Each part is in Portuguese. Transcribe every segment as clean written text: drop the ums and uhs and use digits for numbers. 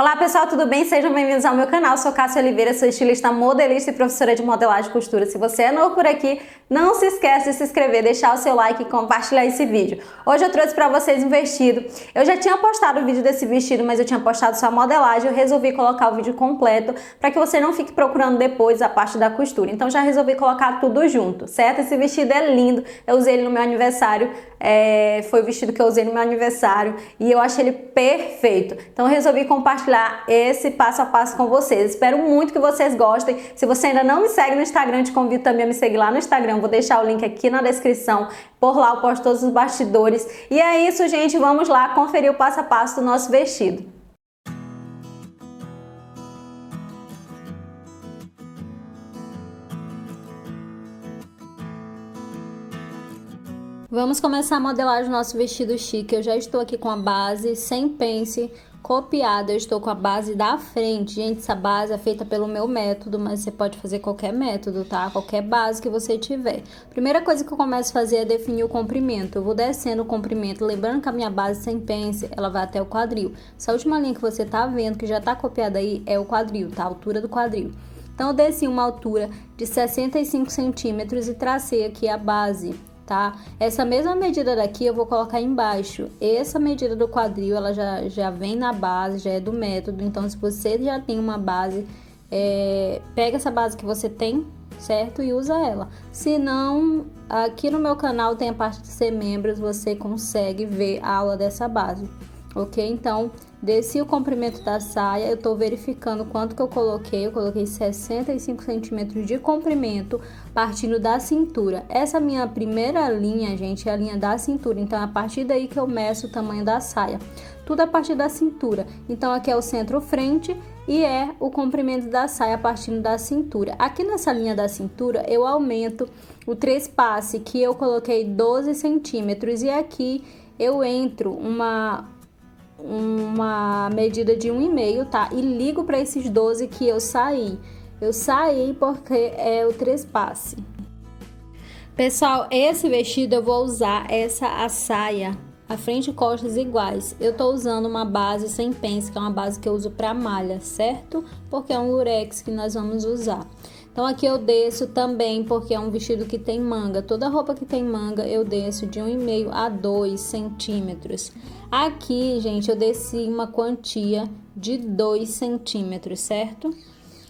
Olá pessoal, tudo bem? Sejam bem-vindos ao meu canal. Sou Cássia Oliveira, sou estilista, modelista e professora de modelagem e costura. Se você é novo por aqui, não se esquece de se inscrever, deixar o seu like e compartilhar esse vídeo. Hoje eu trouxe para vocês um vestido. Eu já tinha postado o vídeo desse vestido, mas eu tinha postado só a modelagem. Eu resolvi colocar o vídeo completo para que você não fique procurando depois a parte da costura. Então já resolvi colocar tudo junto, certo? Esse vestido é lindo, eu usei ele no meu aniversário. Foi o vestido que eu usei no meu aniversário e eu achei ele perfeito. Então eu resolvi compartilhar esse passo a passo com vocês. Espero muito que vocês gostem. Se você ainda não me segue no Instagram, te convido também a me seguir lá no Instagram. Vou deixar o link aqui na descrição. Por lá eu posto todos os bastidores. E é isso, gente. Vamos lá conferir o passo a passo do nosso vestido. Vamos começar a modelagem do nosso vestido chique. Eu já estou aqui com a base sem pence copiada. Eu estou com a base da frente. Gente, essa base é feita pelo meu método, mas você pode fazer qualquer método, tá? Qualquer base que você tiver. Primeira coisa que eu começo a fazer é definir o comprimento. Eu vou descendo o comprimento, lembrando que a minha base sem pence, ela vai até o quadril. Essa última linha que você tá vendo, que já tá copiada aí, é o quadril, tá? A altura do quadril. Então, eu desci uma altura de 65 centímetros e tracei aqui a base. Tá? Essa mesma medida daqui eu vou colocar embaixo. Essa medida do quadril, ela já vem na base, já é do método. Então, se você já tem uma base, pega essa base que você tem, certo? E usa ela. Se não, aqui no meu canal tem a parte de ser membros, você consegue ver a aula dessa base. Ok? Então, desci o comprimento da saia, eu tô verificando quanto que eu coloquei 65 centímetros de comprimento, partindo da cintura. Essa minha primeira linha, gente, é a linha da cintura, então é a partir daí que eu meço o tamanho da saia. Tudo a partir da cintura. Então, aqui é o centro-frente e é o comprimento da saia partindo da cintura. Aqui nessa linha da cintura, eu aumento o trespasse, que eu coloquei 12 centímetros, e aqui eu entro uma medida de 1,5, tá? E ligo para esses 12 que eu saí. Eu saí porque é o trespasse. Pessoal, esse vestido eu vou usar a saia, a frente e costas iguais. Eu tô usando uma base sem pence, que é uma base que eu uso para malha, certo? Porque é um lurex que nós vamos usar. Então, aqui eu desço também, porque é um vestido que tem manga. Toda roupa que tem manga, eu desço de 1,5 a 2 centímetros. Aqui, gente, eu desci uma quantia de 2 centímetros, certo?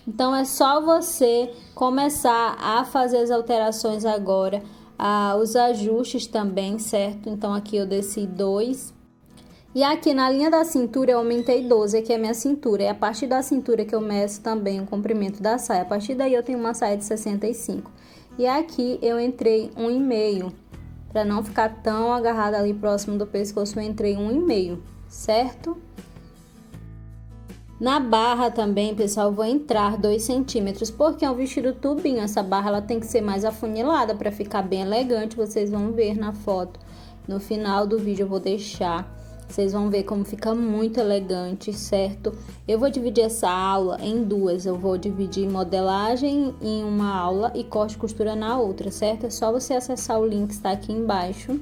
Então, é só você começar a fazer as alterações agora, os ajustes também, certo? Então, aqui eu desci 2. E aqui na linha da cintura eu aumentei 12, aqui é a minha cintura. É a partir da cintura que eu meço também o comprimento da saia. A partir daí eu tenho uma saia de 65. E aqui eu entrei 1,5. Para não ficar tão agarrada ali próximo do pescoço, eu entrei 1,5, certo? Na barra também, pessoal, eu vou entrar 2 centímetros, porque é um vestido tubinho. Essa barra ela tem que ser mais afunilada para ficar bem elegante. Vocês vão ver na foto. No final do vídeo eu vou deixar. Vocês vão ver como fica muito elegante, certo? Eu vou dividir essa aula em duas. Eu vou dividir modelagem em uma aula e corte e costura na outra, certo? É só você acessar o link que está aqui embaixo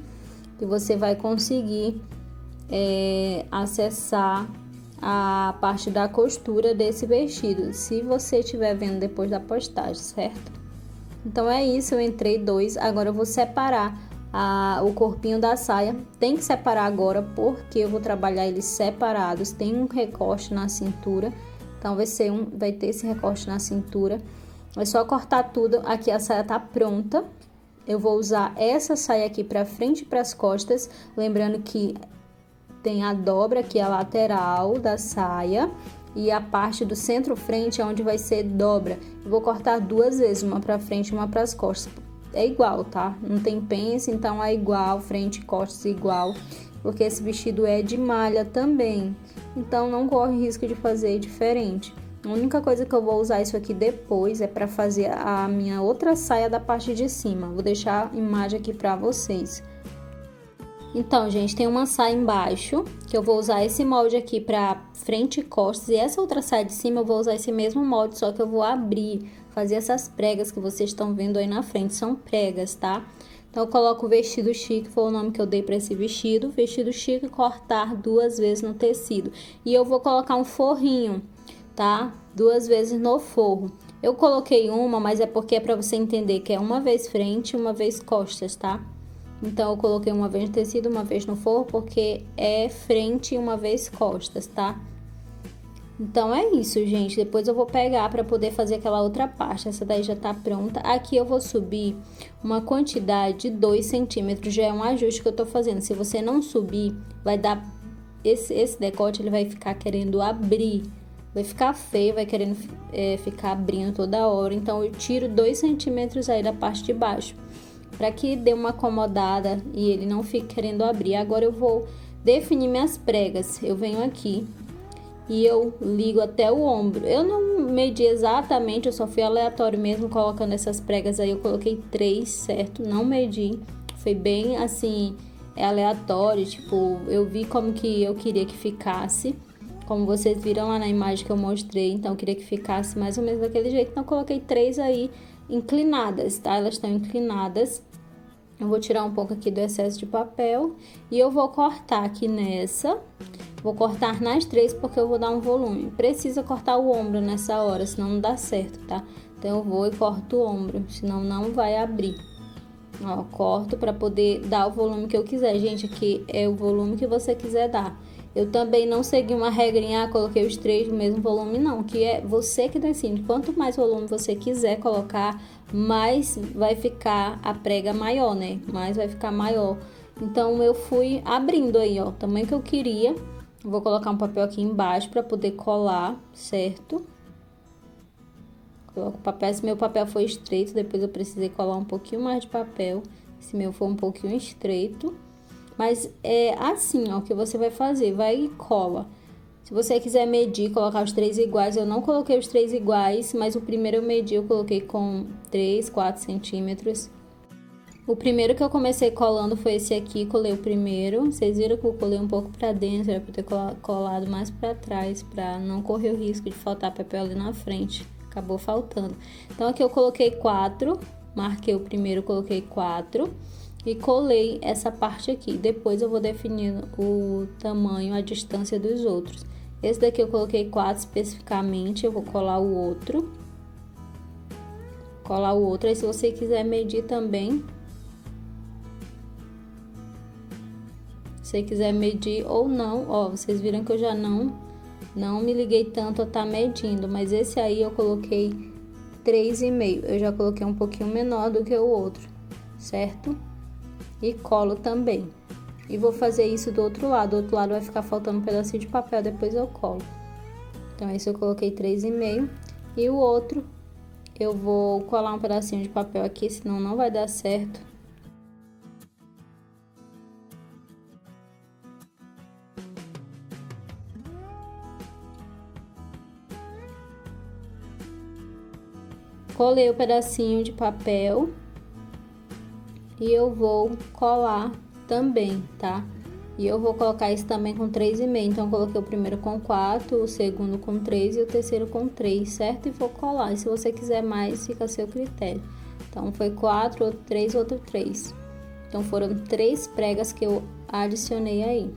que você vai conseguir acessar a parte da costura desse vestido, se você estiver vendo depois da postagem, certo? Então é isso, eu entrei 2. Agora eu vou separar o corpinho da saia. Tem que separar agora porque eu vou trabalhar eles separados. Tem um recorte na cintura, então vai ter esse recorte na cintura. É só cortar tudo. Aqui a saia tá pronta. Eu vou usar essa saia aqui para frente e para as costas, lembrando que tem a dobra aqui, a lateral da saia, e a parte do centro-frente é onde vai ser dobra. Eu vou cortar 2 vezes, uma para frente e uma para as costas. É igual, tá? Não tem pence, então é igual, frente e costas igual, porque esse vestido é de malha também, então não corre risco de fazer diferente. A única coisa que eu vou usar isso aqui depois é para fazer a minha outra saia da parte de cima. Vou deixar a imagem aqui para vocês. Então, gente, tem uma saia embaixo, que eu vou usar esse molde aqui para frente e costas, e essa outra saia de cima eu vou usar esse mesmo molde, só que eu vou abrir, fazer essas pregas que vocês estão vendo aí na frente, são pregas, tá? Então, eu coloco o vestido chique, foi o nome que eu dei para esse vestido. Vestido chique, cortar 2 vezes no tecido. E eu vou colocar um forrinho, tá? 2 vezes no forro. Eu coloquei uma, mas é porque é para você entender que é uma vez frente e uma vez costas, tá? Então, eu coloquei uma vez no tecido, uma vez no forro, porque é frente e uma vez costas, tá? Então, é isso, gente. Depois eu vou pegar para poder fazer aquela outra parte. Essa daí já tá pronta. Aqui eu vou subir uma quantidade de 2 centímetros. Já é um ajuste que eu tô fazendo. Se você não subir, vai dar... Esse decote, ele vai ficar querendo abrir. Vai ficar feio, vai querendo ficar abrindo toda hora. Então, eu tiro 2 centímetros aí da parte de baixo, para que dê uma acomodada e ele não fique querendo abrir. Agora, eu vou definir minhas pregas. Eu venho aqui e eu ligo até o ombro. Eu não medi exatamente, eu só fui aleatório mesmo colocando essas pregas aí. Eu coloquei 3, certo? Não medi. Foi bem assim, aleatório. Tipo, eu vi como que eu queria que ficasse. Como vocês viram lá na imagem que eu mostrei. Então, eu queria que ficasse mais ou menos daquele jeito. Então, eu coloquei 3 aí inclinadas, tá? Elas estão inclinadas. Eu vou tirar um pouco aqui do excesso de papel. E eu vou cortar aqui nessa. Vou cortar nas 3 porque eu vou dar um volume. Precisa cortar o ombro nessa hora, senão não dá certo, tá? Então, eu vou e corto o ombro, senão não vai abrir. Ó, corto para poder dar o volume que eu quiser. Gente, aqui é o volume que você quiser dar. Eu também não segui uma regrinha, coloquei os 3 no mesmo volume, não. Que é você que decide. Quanto mais volume você quiser colocar, mais vai ficar a prega maior, né? Mais vai ficar maior. Então, eu fui abrindo aí, ó, o tamanho que eu queria. Vou colocar um papel aqui embaixo para poder colar, certo? Coloco o papel. Esse meu papel foi estreito, depois eu precisei colar um pouquinho mais de papel. Esse meu foi um pouquinho estreito. Mas é assim, ó, que você vai fazer. Vai e cola. Se você quiser medir, colocar os 3 iguais, eu não coloquei os 3 iguais, mas o primeiro eu medi, eu coloquei com 3, 4 centímetros. O primeiro que eu comecei colando foi esse aqui, colei o primeiro. Vocês viram que eu colei um pouco pra dentro, era pra ter colado mais pra trás, pra não correr o risco de faltar papel ali na frente. Acabou faltando. Então, aqui eu coloquei 4, marquei o primeiro, coloquei 4 e colei essa parte aqui. Depois eu vou definindo o tamanho, a distância dos outros. Esse daqui eu coloquei 4 especificamente, eu vou colar o outro. Colar o outro, aí se você quiser medir também... Se você quiser medir ou não, ó, vocês viram que eu já não me liguei tanto a tá medindo, mas esse aí eu coloquei 3,5. Eu já coloquei um pouquinho menor do que o outro, certo? E colo também. E vou fazer isso do outro lado. Do outro lado vai ficar faltando um pedacinho de papel, depois eu colo. Então, esse eu coloquei 3,5. E o outro, eu vou colar um pedacinho de papel aqui, senão não vai dar certo. Colei o pedacinho de papel e eu vou colar também, tá? E eu vou colocar isso também com 3,5. Então, eu coloquei o primeiro com 4, o segundo com 3 e o terceiro com 3, certo? E vou colar. E se você quiser mais, fica a seu critério. Então, foi 4, outro 3, outro 3. Então, foram 3 pregas que eu adicionei aí.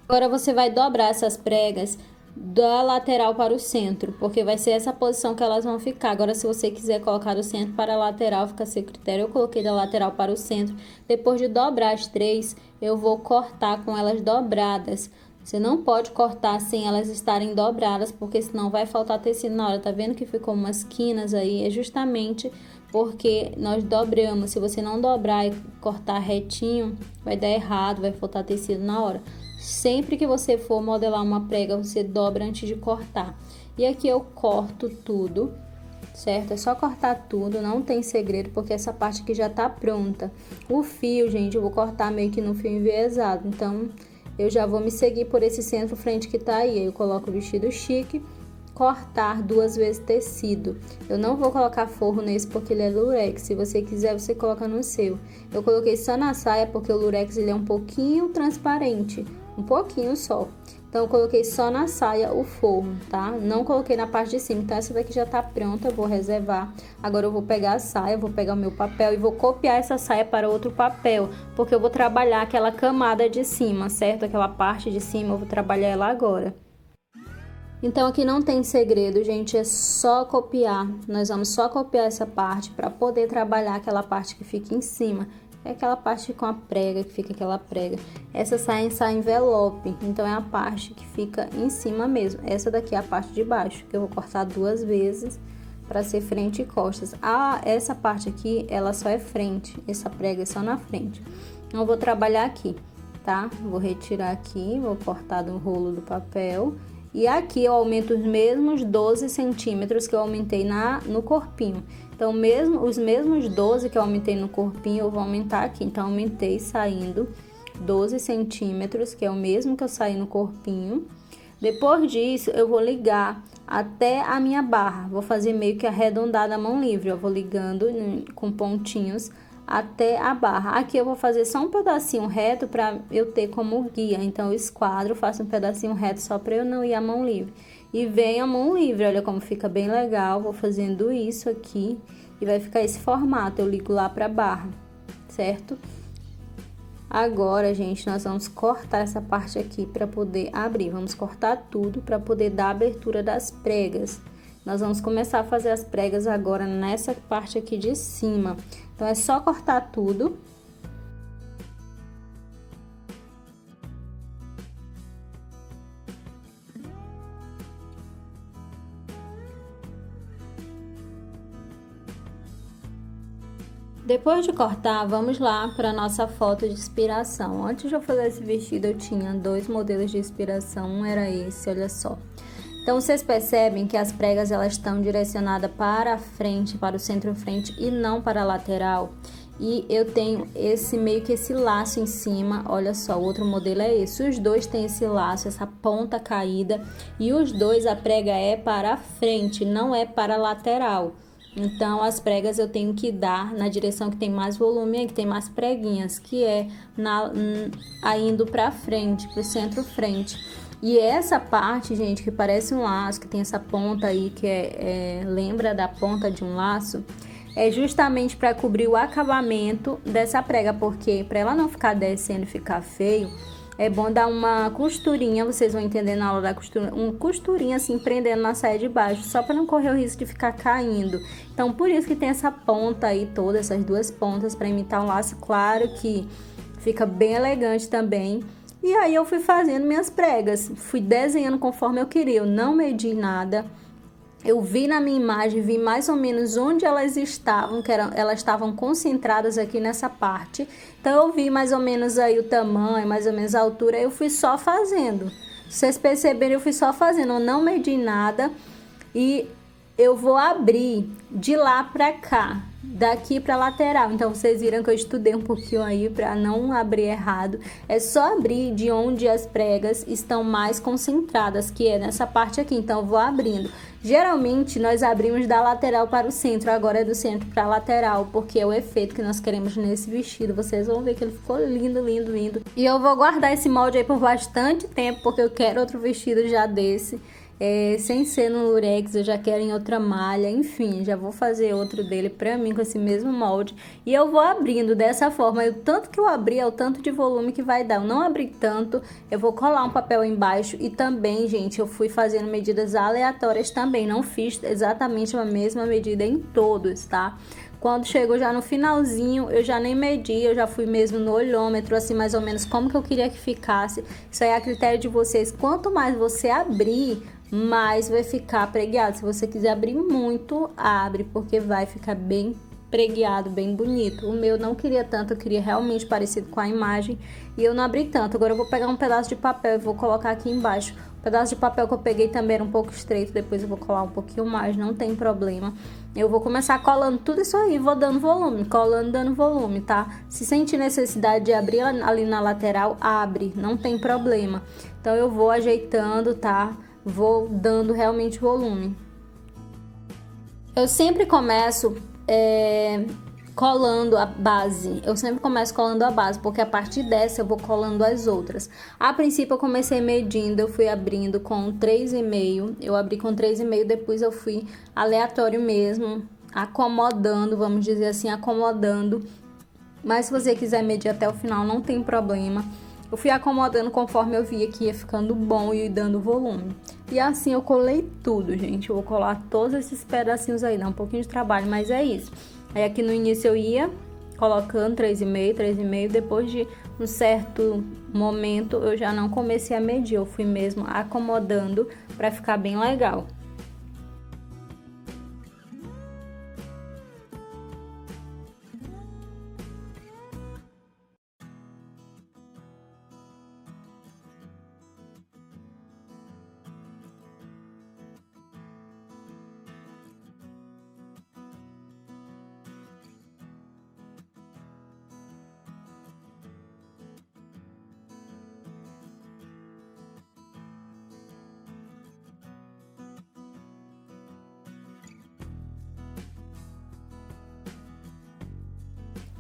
Agora, você vai dobrar essas pregas da lateral para o centro, porque vai ser essa posição que elas vão ficar. Agora, se você quiser colocar do centro para a lateral, fica a seu critério. Eu coloquei da lateral para o centro. Depois de dobrar as 3, eu vou cortar com elas dobradas. Você não pode cortar sem elas estarem dobradas, porque senão vai faltar tecido na hora. Tá vendo que ficou umas quinas aí? É justamente porque nós dobramos. Se você não dobrar e cortar retinho, vai dar errado, vai faltar tecido na hora. Sempre que você for modelar uma prega, você dobra antes de cortar. E aqui eu corto tudo, certo? É só cortar tudo, não tem segredo, porque essa parte aqui já tá pronta. O fio, gente, eu vou cortar meio que no fio enviesado. Então, eu já vou me seguir por esse centro-frente que tá aí. Aí eu coloco o vestido chique, cortar 2 vezes tecido. Eu não vou colocar forro nesse porque ele é lurex. Se você quiser, você coloca no seu. Eu coloquei só na saia porque o lurex ele é um pouquinho transparente. Um pouquinho só. Então eu coloquei só na saia o forro, tá? Não coloquei na parte de cima. Então essa daqui já tá pronta, eu vou reservar. Agora eu vou pegar a saia, vou pegar o meu papel e vou copiar essa saia para outro papel, porque eu vou trabalhar aquela camada de cima, certo? Aquela parte de cima eu vou trabalhar ela agora. Então aqui não tem segredo, gente, é só copiar. Nós vamos só copiar essa parte para poder trabalhar aquela parte que fica em cima. É aquela parte com a prega, que fica aquela prega. Essa saia envelope, então é a parte que fica em cima mesmo. Essa daqui é a parte de baixo, que eu vou cortar 2 vezes para ser frente e costas. Essa parte aqui, ela só é frente, essa prega é só na frente. Então eu vou trabalhar aqui, tá? Vou retirar aqui, vou cortar do rolo do papel. E aqui eu aumento os mesmos 12 centímetros que eu aumentei no corpinho. Então, os mesmos 12 que eu aumentei no corpinho, eu vou aumentar aqui. Então, aumentei saindo 12 centímetros, que é o mesmo que eu saí no corpinho. Depois disso, eu vou ligar até a minha barra. Vou fazer meio que arredondada a mão livre. Eu vou ligando com pontinhos até a barra. Aqui eu vou fazer só um pedacinho reto para eu ter como guia. Então, eu esquadro, faço um pedacinho reto só para eu não ir a mão livre. E vem a mão livre, olha como fica bem legal. Vou fazendo isso aqui e vai ficar esse formato. Eu ligo lá pra barra, certo? Agora, gente, nós vamos cortar essa parte aqui para poder abrir. Vamos cortar tudo para poder dar a abertura das pregas. Nós vamos começar a fazer as pregas agora nessa parte aqui de cima. Então, é só cortar tudo. Depois de cortar, vamos lá para nossa foto de inspiração. Antes de eu fazer esse vestido, eu tinha 2 modelos de inspiração, um era esse, olha só. Então, vocês percebem que as pregas, elas estão direcionadas para a frente, para o centro-frente e não para a lateral. E eu tenho meio que esse laço em cima, olha só, o outro modelo é esse. Os dois têm esse laço, essa ponta caída, e os dois a prega é para a frente, não é para a lateral. Então, as pregas eu tenho que dar na direção que tem mais volume, que tem mais preguinhas, que é indo pra frente, pro centro-frente. E essa parte, gente, que parece um laço, que tem essa ponta aí, que lembra da ponta de um laço, é justamente para cobrir o acabamento dessa prega, porque para ela não ficar descendo e ficar feio, é bom dar uma costurinha, vocês vão entender na aula da costura, uma costurinha assim, prendendo na saia de baixo, só para não correr o risco de ficar caindo. Então, por isso que tem essa ponta aí toda, essas 2 pontas, para imitar um laço, claro que fica bem elegante também. E aí eu fui fazendo minhas pregas, fui desenhando conforme eu queria, eu não medi nada. Eu vi na minha imagem, vi mais ou menos onde elas estavam, elas estavam concentradas aqui nessa parte. Então, eu vi mais ou menos aí o tamanho, mais ou menos a altura, eu fui só fazendo. Vocês perceberam, eu fui só fazendo, eu não medi nada. E eu vou abrir de lá pra cá, daqui pra lateral. Então, vocês viram que eu estudei um pouquinho aí pra não abrir errado. É só abrir de onde as pregas estão mais concentradas, que é nessa parte aqui. Então, eu vou abrindo. Geralmente, nós abrimos da lateral para o centro, agora é do centro para a lateral, porque é o efeito que nós queremos nesse vestido. Vocês vão ver que ele ficou lindo, lindo, lindo. E eu vou guardar esse molde aí por bastante tempo, porque eu quero outro vestido já desse. Sem ser no lurex, eu já quero em outra malha, enfim, já vou fazer outro dele pra mim com esse mesmo molde. E eu vou abrindo dessa forma, o tanto que eu abrir é o tanto de volume que vai dar. Eu não abri tanto, eu vou colar um papel embaixo e também, gente, eu fui fazendo medidas aleatórias também, não fiz exatamente a mesma medida em todos, tá? Quando chegou já no finalzinho, eu já nem medi, eu já fui mesmo no olhômetro, assim, mais ou menos como que eu queria que ficasse. Isso aí é a critério de vocês. Quanto mais você abrir, mais vai ficar preguiado. Se você quiser abrir muito, abre, porque vai ficar bem preguiado, bem bonito. O meu não queria tanto, eu queria realmente parecido com a imagem e eu não abri tanto. Agora eu vou pegar um pedaço de papel e vou colocar aqui embaixo. O pedaço de papel que eu peguei também era um pouco estreito, depois eu vou colar um pouquinho mais, não tem problema. Eu vou começar colando tudo isso aí, vou dando volume, colando, dando volume, tá? Se sentir necessidade de abrir ali na lateral, abre, não tem problema. Então eu vou ajeitando, tá? Vou dando realmente volume. Eu sempre começo colando a base. Eu sempre começo colando a base, porque a partir dessa eu vou colando as outras. A princípio eu comecei medindo, eu fui abrindo com 3,5. Eu abri com 3,5, depois eu fui aleatório mesmo, acomodando, vamos dizer assim, acomodando. Mas se você quiser medir até o final, não tem problema. Eu fui acomodando conforme eu via que ia ficando bom e dando volume. E assim eu colei tudo, gente. Eu vou colar todos esses pedacinhos aí, dá um pouquinho de trabalho, mas é isso. Aí aqui no início eu ia colocando 3,5, 3,5. Depois de um certo momento eu já não comecei a medir. Eu fui mesmo acomodando para ficar bem legal.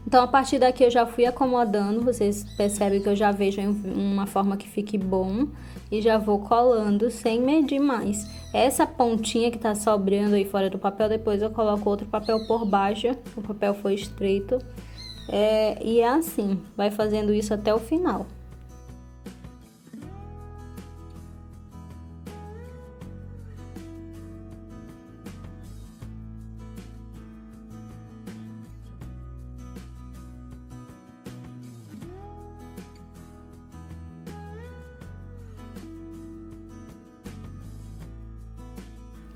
Então, a partir daqui eu já fui acomodando, vocês percebem que eu já vejo uma forma que fique bom e já vou colando sem medir mais. Essa pontinha que tá sobrando aí fora do papel, depois eu coloco outro papel por baixo, o papel foi estreito, e é assim, vai fazendo isso até o final.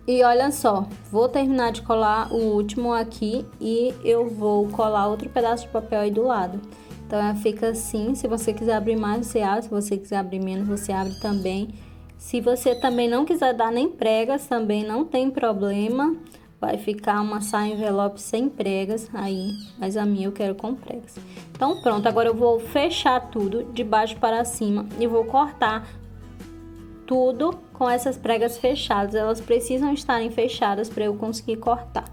E olha só, vou terminar de colar o último aqui e eu vou colar outro pedaço de papel aí do lado. Então, ela fica assim, se você quiser abrir mais, você abre, se você quiser abrir menos, você abre também. Se você também não quiser dar nem pregas, também não tem problema. Vai ficar uma saia envelope sem pregas aí, mas a minha eu quero com pregas. Então, pronto, agora eu vou fechar tudo de baixo para cima e vou cortar tudo com essas pregas fechadas. Elas precisam estarem fechadas para eu conseguir cortar.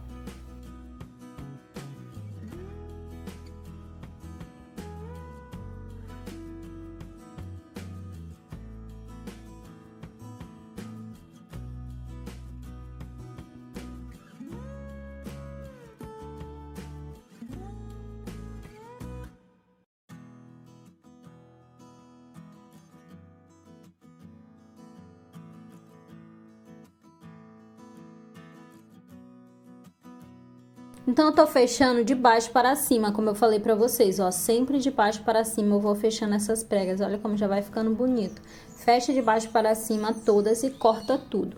Então, eu tô fechando de baixo para cima, como eu falei pra vocês, ó. Sempre de baixo para cima eu vou fechando essas pregas. Olha como já vai ficando bonito. Fecha de baixo para cima todas e corta tudo.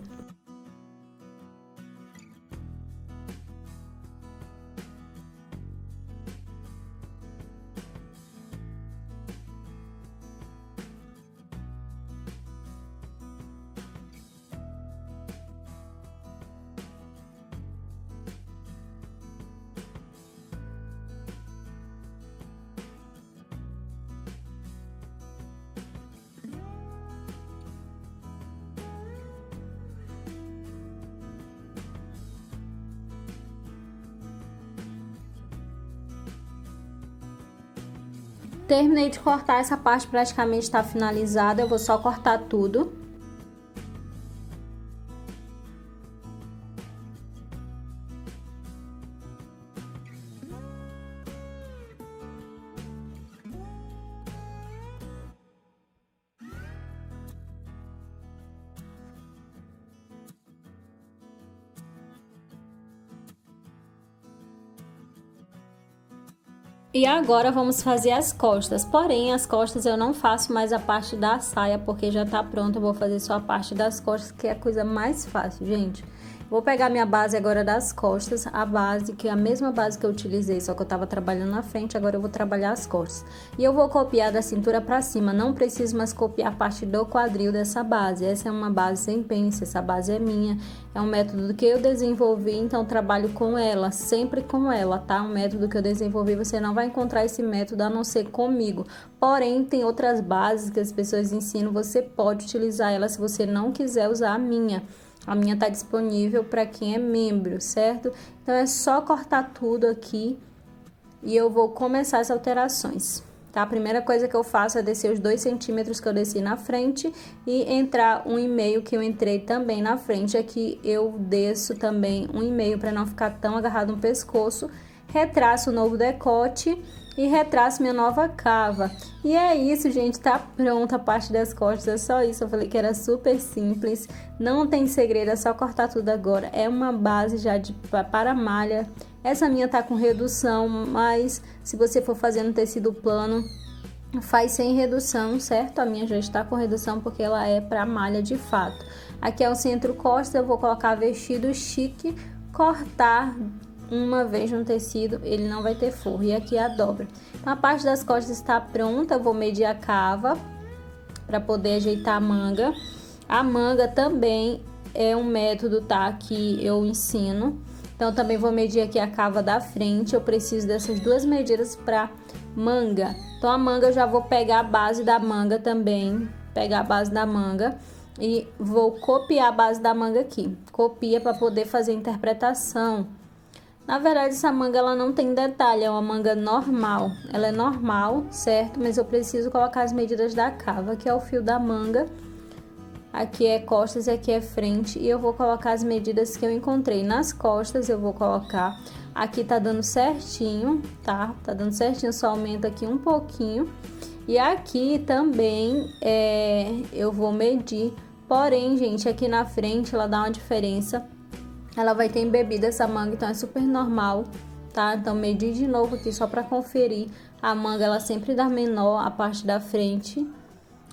Terminei de cortar, essa parte praticamente está finalizada, eu vou só cortar tudo. E agora vamos fazer as costas, porém as costas eu não faço mais a parte da saia porque já tá pronta, eu vou fazer só a parte das costas, que é a coisa mais fácil, gente. Vou pegar minha base agora das costas, a base, que é a mesma base que eu utilizei, só que eu tava trabalhando na frente, agora eu vou trabalhar as costas. E eu vou copiar da cintura pra cima, não preciso mais copiar a parte do quadril dessa base. Essa é uma base sem pence, essa base é minha, é um método que eu desenvolvi, então trabalho com ela, sempre com ela, tá? Um método que eu desenvolvi, você não vai encontrar esse método a não ser comigo. Porém, tem outras bases que as pessoas ensinam, você pode utilizar ela se você não quiser usar a minha. A minha tá disponível para quem é membro, certo? Então, é só cortar tudo aqui e eu vou começar as alterações, tá? A primeira coisa que eu faço é descer os 2 centímetros que eu desci na frente e entrar 1,5 que eu entrei também na frente. Aqui eu desço também 1,5 para não ficar tão agarrado no pescoço. Retraço o novo decote e retraço minha nova cava. E é isso, gente, tá pronta a parte das costas, é só isso. Eu falei que era super simples, não tem segredo, é só cortar tudo agora. É uma base já para malha. Essa minha tá com redução, mas se você for fazer no tecido plano, faz sem redução, certo? A minha já está com redução porque ela é para malha de fato. Aqui é o centro costa, eu vou colocar vestido chique, cortar uma vez no tecido, ele não vai ter forro. E aqui a dobra. Então, a parte das costas está pronta, eu vou medir a cava para poder ajeitar a manga. A manga também é um método, tá? Que eu ensino. Então, também vou medir aqui a cava da frente. Eu preciso dessas 2 medidas para manga. Então, a manga eu já vou pegar a base da manga também. Pegar a base da manga e vou copiar a base da manga aqui. Copia para poder fazer a interpretação. Na verdade, essa manga ela não tem detalhe, é uma manga normal. Ela é normal, certo? Mas eu preciso colocar as medidas da cava. Aqui é o fio da manga. Aqui é costas e aqui é frente. E eu vou colocar as medidas que eu encontrei. Nas costas eu vou colocar. Aqui tá dando certinho, tá? Tá dando certinho, só aumenta aqui um pouquinho. E aqui também eu vou medir. Porém, gente, aqui na frente ela dá uma diferença. Ela vai ter embebida essa manga, então é super normal, tá? Então, medir de novo aqui só pra conferir. A manga, ela sempre dá menor a parte da frente.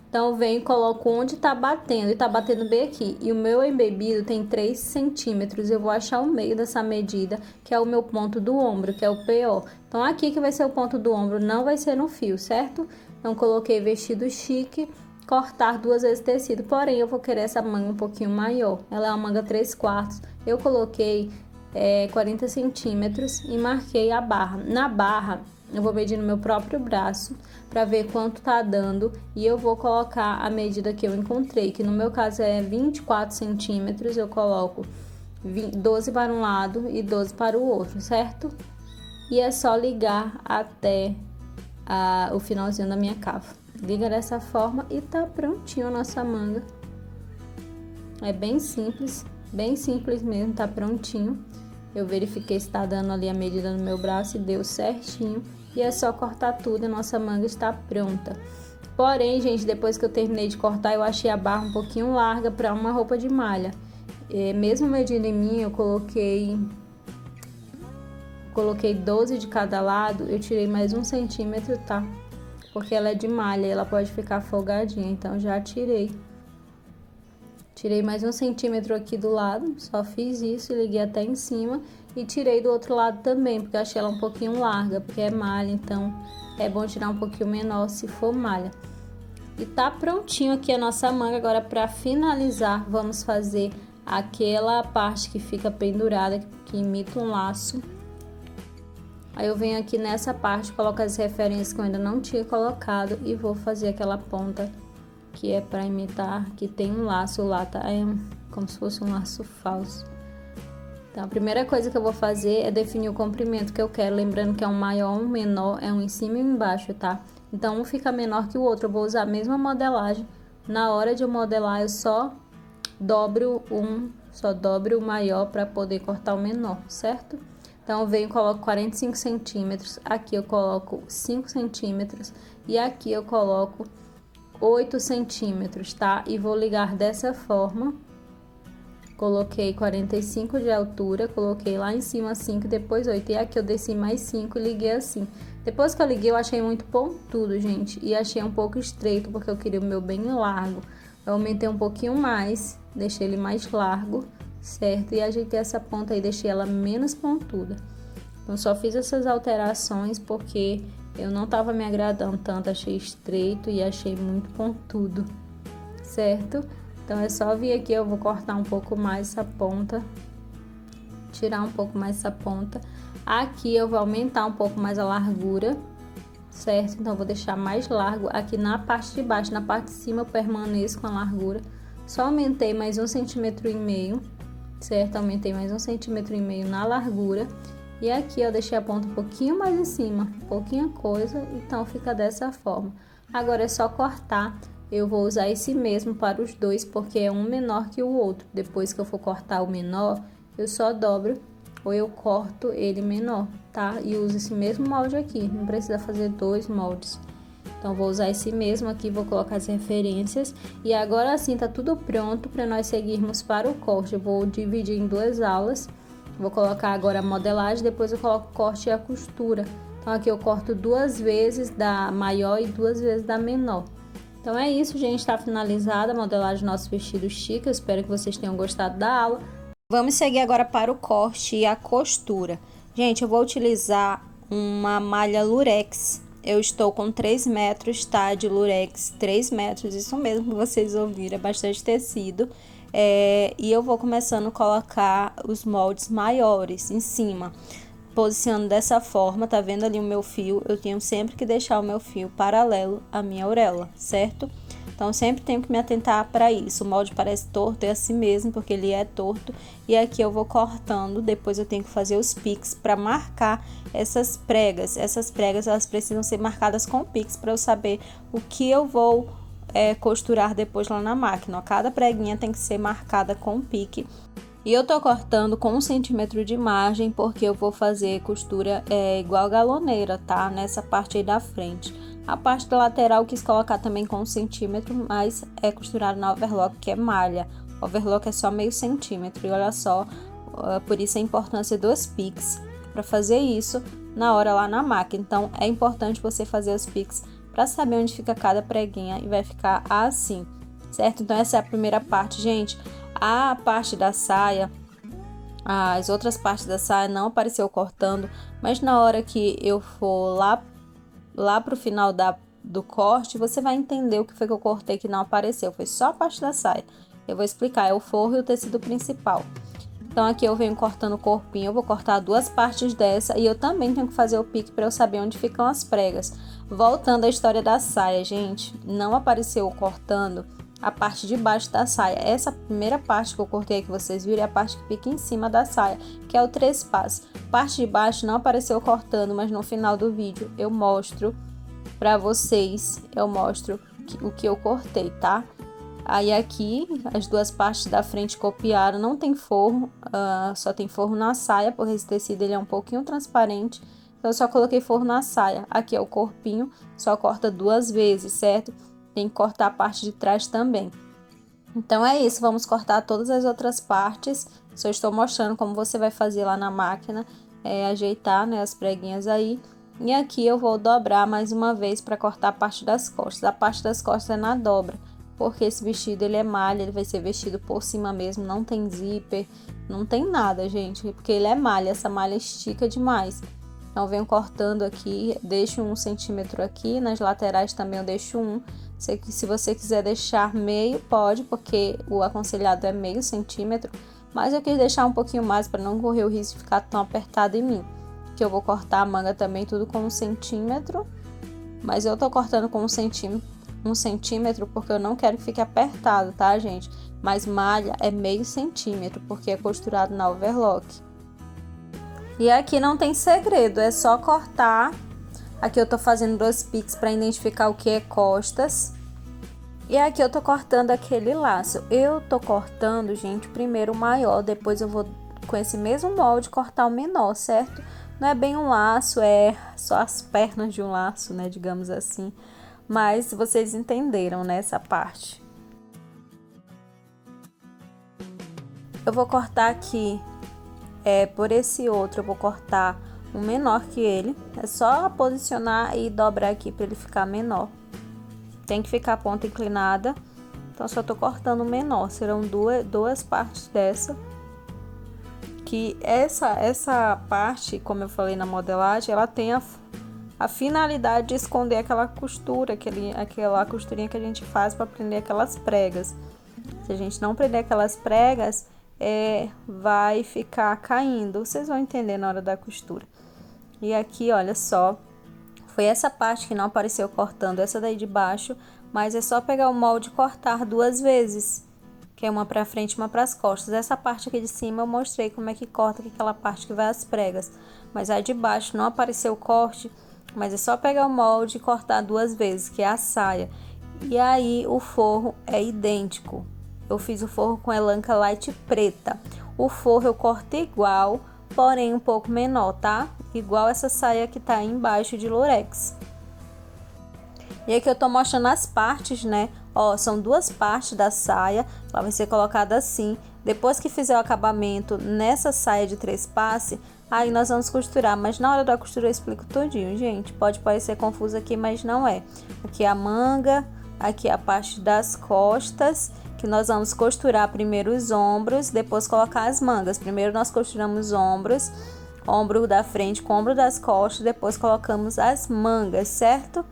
Então, eu venho e coloco onde tá batendo, e tá batendo bem aqui. E o meu embebido tem 3 centímetros. Eu vou achar o meio dessa medida, que é o meu ponto do ombro, que é o PO. Então, aqui que vai ser o ponto do ombro, não vai ser no fio, certo? Então, coloquei vestido chique, cortar 2 vezes tecido. Porém, eu vou querer essa manga um pouquinho maior. Ela é uma manga 3/4. Eu coloquei 40 centímetros e marquei a barra. Na barra, eu vou medir no meu próprio braço para ver quanto tá dando e eu vou colocar a medida que eu encontrei, que no meu caso é 24 centímetros. Eu coloco 12 para um lado e 12 para o outro, certo? E é só ligar até o finalzinho da minha cava. Liga dessa forma e tá prontinho a nossa manga. É bem simples mesmo, tá prontinho. Eu verifiquei se tá dando ali a medida no meu braço e deu certinho. E é só cortar tudo e a nossa manga está pronta. Porém, gente, depois que eu terminei de cortar, eu achei a barra um pouquinho larga para uma roupa de malha. Mesmo medindo em mim, eu coloquei 12 de cada lado, eu tirei mais 1 centímetro, tá? Porque ela é de malha, ela pode ficar folgadinha, então já tirei. Tirei mais 1 centímetro aqui do lado, só fiz isso e liguei até em cima. E tirei do outro lado também, porque eu achei ela um pouquinho larga, porque é malha, então é bom tirar um pouquinho menor se for malha. E tá prontinho aqui a nossa manga. Agora, para finalizar, vamos fazer aquela parte que fica pendurada, que imita um laço. Aí eu venho aqui nessa parte, coloco as referências que eu ainda não tinha colocado e vou fazer aquela ponta que é para imitar, que tem um laço. O lá tá como se fosse um laço falso. Então, a primeira coisa que eu vou fazer é definir o comprimento que eu quero, lembrando que é um maior, um menor, é um em cima e um embaixo, tá? Então, um fica menor que o outro, eu vou usar a mesma modelagem. Na hora de eu modelar, eu só dobro o maior para poder cortar o menor, certo? Então, eu venho e coloco 45 centímetros, aqui eu coloco 5 centímetros e aqui eu coloco 8 centímetros, tá? E vou ligar dessa forma. Coloquei 45 de altura, coloquei lá em cima 5, depois 8. E aqui eu desci mais 5 e liguei assim. Depois que eu liguei, eu achei muito pontudo, gente. E achei um pouco estreito, porque eu queria o meu bem largo. Eu aumentei um pouquinho mais, deixei ele mais largo, certo? E ajeitei essa ponta aí, deixei ela menos pontuda. Então, só fiz essas alterações porque eu não tava me agradando tanto. Achei estreito e achei muito pontudo, certo? Então, é só vir aqui, eu vou cortar um pouco mais essa ponta, tirar um pouco mais essa ponta. Aqui eu vou aumentar um pouco mais a largura, certo? Então, eu vou deixar mais largo aqui na parte de baixo. Na parte de cima eu permaneço com a largura. Só aumentei mais 1,5 cm, certo? Aumentei mais 1,5 cm na largura. E aqui eu deixei a ponta um pouquinho mais em cima, pouquinha coisa, então fica dessa forma. Agora é só cortar. Eu vou usar esse mesmo para os dois, porque é um menor que o outro. Depois que eu for cortar o menor, eu só dobro ou eu corto ele menor, tá? E uso esse mesmo molde aqui, não precisa fazer dois moldes. Então, vou usar esse mesmo aqui, vou colocar as referências. E agora sim, tá tudo pronto para nós seguirmos para o corte. Eu vou dividir em duas aulas. Vou colocar agora a modelagem, depois eu coloco o corte e a costura. Então, aqui eu corto duas vezes da maior e duas vezes da menor. Então, é isso, gente. Tá finalizada a modelagem do nosso vestido chique. Eu espero que vocês tenham gostado da aula. Vamos seguir agora para o corte e a costura. Gente, eu vou utilizar uma malha lurex. Eu estou com 3 metros, tá? De lurex, 3 metros, isso mesmo que vocês ouviram, é bastante tecido. E eu vou começando a colocar os moldes maiores em cima, posicionando dessa forma, tá vendo ali o meu fio? Eu tenho sempre que deixar o meu fio paralelo à minha auréola, certo? Então, sempre tenho que me atentar para isso. O molde parece torto, é assim mesmo, porque ele é torto. E aqui eu vou cortando, depois eu tenho que fazer os piques para marcar essas pregas. Essas pregas, elas precisam ser marcadas com piques para eu saber o que eu vou costurar depois lá na máquina. Cada preguinha tem que ser marcada com pique. E eu tô cortando com 1 centímetro de margem, porque eu vou fazer costura igual galoneira, tá? Nessa parte aí da frente. A parte da lateral eu quis colocar também com 1 centímetro, mas é costurado na overlock, que é malha. Overlock é só meio centímetro. E olha só, por isso a importância dos piques, para fazer isso na hora lá na máquina. Então, é importante você fazer os piques para saber onde fica cada preguinha e vai ficar assim, certo? Então, essa é a primeira parte, gente. A parte da saia, as outras partes da saia não apareceu cortando, mas na hora que eu for lá pro final do corte, você vai entender o que foi que eu cortei que não apareceu. Foi só a parte da saia. Eu vou explicar, é o forro e o tecido principal. Então, aqui eu venho cortando o corpinho, eu vou cortar duas partes dessa e eu também tenho que fazer o pique para eu saber onde ficam as pregas. Voltando à história da saia, gente, não apareceu cortando a parte de baixo da saia. Essa primeira parte que eu cortei que vocês viram é a parte que fica em cima da saia, que é o trespasse. Parte de baixo não apareceu cortando, mas no final do vídeo eu mostro pra vocês, o que eu cortei, tá? Aí aqui, as duas partes da frente copiaram, não tem forro, só tem forro na saia, porque esse tecido ele é um pouquinho transparente, então eu só coloquei forro na saia. Aqui é o corpinho, só corta duas vezes, certo? Tem que cortar a parte de trás também. Então é isso, vamos cortar todas as outras partes. Só estou mostrando como você vai fazer lá na máquina, ajeitar, né, as preguinhas aí. E aqui eu vou dobrar mais uma vez para cortar a parte das costas. A parte das costas é na dobra, porque esse vestido ele é malha, ele vai ser vestido por cima mesmo, não tem zíper, não tem nada, gente, porque ele é malha, essa malha estica demais. Então, eu venho cortando aqui, deixo 1 centímetro aqui, nas laterais também eu deixo 1. Se você quiser deixar meio, pode, porque o aconselhado é meio centímetro, mas eu quis deixar um pouquinho mais para não correr o risco de ficar tão apertado em mim. Que eu vou cortar a manga também tudo com 1 centímetro, mas eu tô cortando com 1 centímetro porque eu não quero que fique apertado, tá, gente? Mas malha é meio centímetro, porque é costurado na overlock. E aqui não tem segredo, é só cortar. Aqui eu tô fazendo 2 piques para identificar o que é costas. E aqui eu tô cortando aquele laço. Eu tô cortando, gente, primeiro o maior, depois eu vou, com esse mesmo molde, cortar o menor, certo? Não é bem um laço, é só as pernas de um laço, né, digamos assim. Mas vocês entenderam, né, essa parte. Eu vou cortar aqui, por esse outro, eu vou cortar um menor que ele. É só posicionar e dobrar aqui para ele ficar menor. Tem que ficar a ponta inclinada. Então, só tô cortando o menor. Serão duas partes dessa. Que essa parte, como eu falei na modelagem, ela tem a finalidade de esconder aquela costura, aquela costurinha que a gente faz para prender aquelas pregas. Se a gente não prender aquelas pregas, vai ficar caindo. Vocês vão entender na hora da costura. E aqui, olha só, foi essa parte que não apareceu cortando, essa daí de baixo, mas é só pegar o molde e cortar 2 vezes, que é uma pra frente e uma pras costas. Essa parte aqui de cima eu mostrei como é que corta, que é aquela parte que vai as pregas. Mas a de baixo não apareceu o corte, mas é só pegar o molde e cortar 2 vezes, que é a saia. E aí o forro é idêntico. Eu fiz o forro com elanca light preta. O forro eu corto igual, porém um pouco menor, tá? Igual essa saia que tá aí embaixo de lurex. E aqui eu tô mostrando as partes, né? Ó, são 2 partes da saia, ela vai ser colocada assim. Depois que fizer o acabamento nessa saia de 3 passes, aí nós vamos costurar. Mas na hora da costura eu explico tudinho, gente. Pode parecer confuso aqui, mas não é. Aqui a manga, aqui a parte das costas, que nós vamos costurar primeiro os ombros, depois colocar as mangas. Primeiro nós costuramos os ombros, ombro da frente com ombro das costas, depois colocamos as mangas, certo?